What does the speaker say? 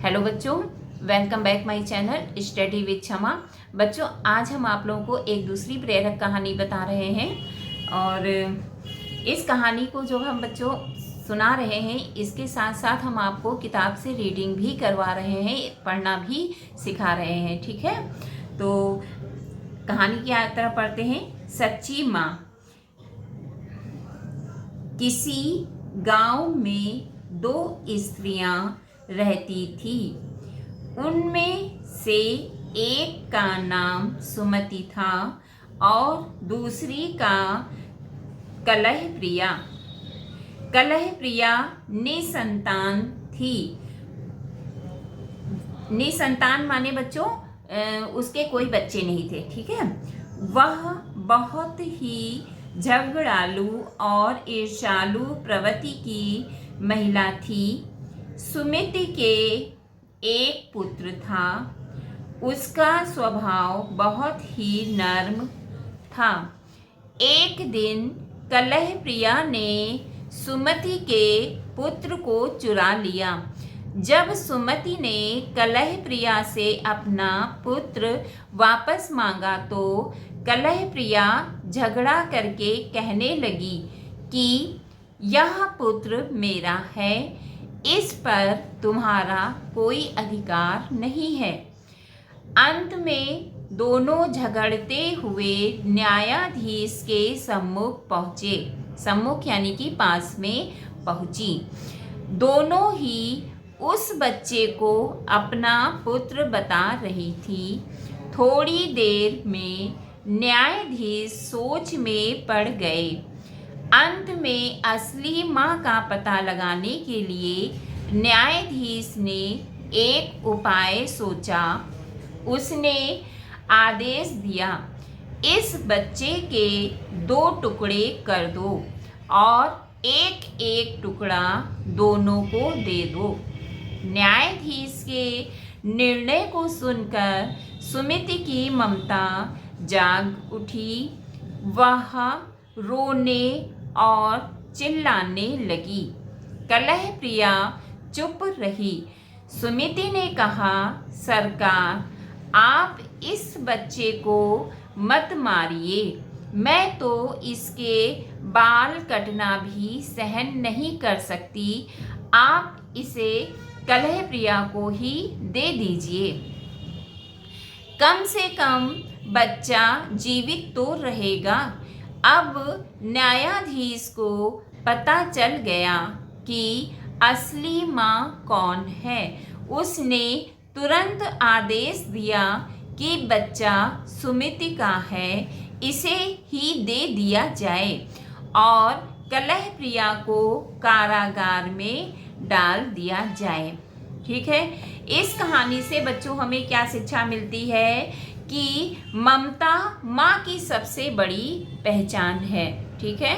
Hello बच्चों, welcome back my channel study with क्षमा। बच्चों, आज हम आप लोगों को एक दूसरी प्रेरक कहानी बता रहे हैं और इस कहानी को जो हम बच्चों सुना रहे हैं, इसके साथ साथ हम आपको किताब से रीडिंग भी करवा रहे हैं, पढ़ना भी सिखा रहे हैं। ठीक है, तो कहानी की तरफ पढ़ते हैं। सच्ची माँ। किसी गांव में दो स्त्रियां रहती थी। उनमें से एक का नाम सुमति था और दूसरी का कलह प्रिया। कलह प्रिया निसंतान थी। निसंतान माने बच्चों उसके कोई बच्चे नहीं थे। ठीक है, वह बहुत ही झगड़ालू और ईर्ष्यालु प्रवृत्ति की महिला थी। सुमिति के एक पुत्र था। उसका स्वभाव बहुत ही नर्म था। एक दिन कलह प्रिया ने सुमति के पुत्र को चुरा लिया। जब सुमति ने कलह प्रिया से अपना पुत्र वापस मांगा तो कलह प्रिया झगड़ा करके कहने लगी कि यह पुत्र मेरा है, इस पर तुम्हारा कोई अधिकार नहीं है। अंत में दोनों झगड़ते हुए न्यायाधीश के सम्मुख पहुँचे। सम्मुख यानी कि पास में पहुँची। दोनों ही उस बच्चे को अपना पुत्र बता रही थी। थोड़ी देर में न्यायाधीश सोच में पड़ गए। अंत में असली माँ का पता लगाने के लिए न्यायाधीश ने एक उपाय सोचा। उसने आदेश दिया, इस बच्चे के 2 टुकड़े कर दो और एक एक टुकड़ा दोनों को दे दो। न्यायाधीश के निर्णय को सुनकर सुमिति की ममता जाग उठी। वह रोने और चिल्लाने लगी। कलह प्रिया चुप रही। सुमिति ने कहा, सरकार, आप इस बच्चे को मत मारिए। मैं तो इसके बाल कटना भी सहन नहीं कर सकती। आप इसे कलह प्रिया को ही दे दीजिए। कम से कम बच्चा जीवित तो रहेगा। अब न्यायाधीश को पता चल गया कि असली माँ कौन है। उसने तुरंत आदेश दिया कि बच्चा सुमिति का है, इसे ही दे दिया जाए और कलह प्रिया को कारागार में डाल दिया जाए। ठीक है, इस कहानी से बच्चों हमें क्या शिक्षा मिलती है कि ममता माँ की सबसे बड़ी पहचान है। ठीक है।